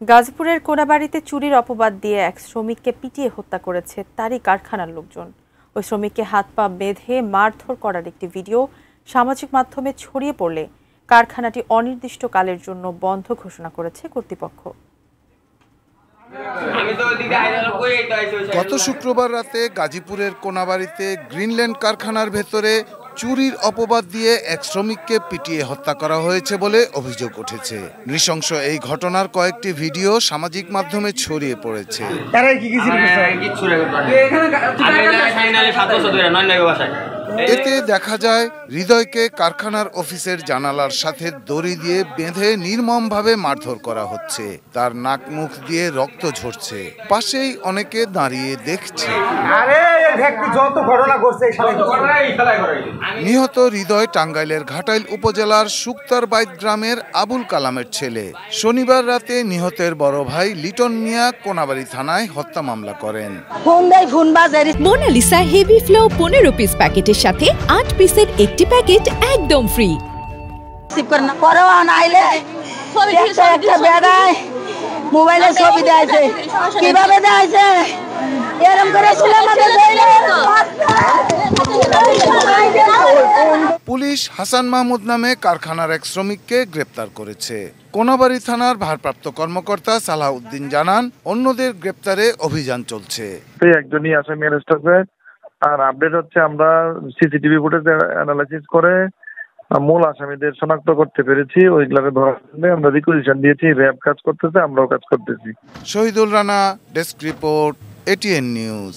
গাজীপুরের কোনাবাড়িতে চুরির অপবাদ দিয়ে এক শ্রমিককে পিটিয়ে হত্যা করেছে তারই কারখানার লোকজন। ওই শ্রমিককে হাত পা বেঁধে মারধর করার একটি ভিডিও সামাজিক মাধ্যমে ছড়িয়ে পড়লে কারখানাটি অনির্দিষ্টকালের জন্য বন্ধ ঘোষণা করেছে কর্তৃপক্ষ। গত শুক্রবার রাতে গাজীপুরের কোনাবাড়িতে গ্রিনল্যান্ড কারখানার ভেতরে চুরির অপবাদ দিয়ে এক শ্রমিককে পিটিয়ে হত্যা করা হয়েছে বলে অভিযোগ উঠেছে। নৃশংস এই ঘটনার কয়েকটি ভিডিও সামাজিক মাধ্যমে ছড়িয়ে পড়েছে। এতে দেখা যায় হৃদয়কে কারখানার অফিসের জানালার সাথে দড়ি দিয়ে বেঁধে নির্মমভাবে মারধর করা হচ্ছে। তার নাক মুখ দিয়ে রক্ত ঝরছে। পাশেই অনেকে দাঁড়িয়ে দেখছে। নিহত হৃদয় টাঙ্গাইলের ঘাটাইল উপজেলার শুক্তারবাইদ গ্রামের আবুল কালামের ছেলে। শনিবার রাতে নিহতের বড় ভাই লিটন মিয়া কোনাবাড়ি থানায় হত্যা মামলা করেন। মোনালিসা হেভি ফ্লো 15 পিস প্যাকেটের সাথে 8 পিসের একটি প্যাকেট একদম ফ্রি। মোবাইলে ছবি দেখাইছে, কিভাবে দেখাইছে এরকম করে পুলিশ হাসান মাহমুদ নামে কারখানার এক শ্রমিককে গ্রেপ্তার করেছে। কোনাবাড়ি থানার ভারপ্রাপ্ত কর্মকর্তা সালাহউদ্দিন জানান, অন্যদের গ্রেপ্তারে অভিযান চলছে। একজনই আসামি অ্যারেস্ট হয়েছে। আর আপডেট হচ্ছে আমরা সিসিটিভি ফুটেজ অ্যানালাইসিস করে মূল আসামিদের শনাক্ত করতে পেরেছি। ওইগুলোকে ধরার জন্য আমরা রিকুইজিশন দিয়েছি। র্যাব কাজ করতেছে, আমরাও কাজ করতেছি। Shahidul Rana, desk report, ATN news.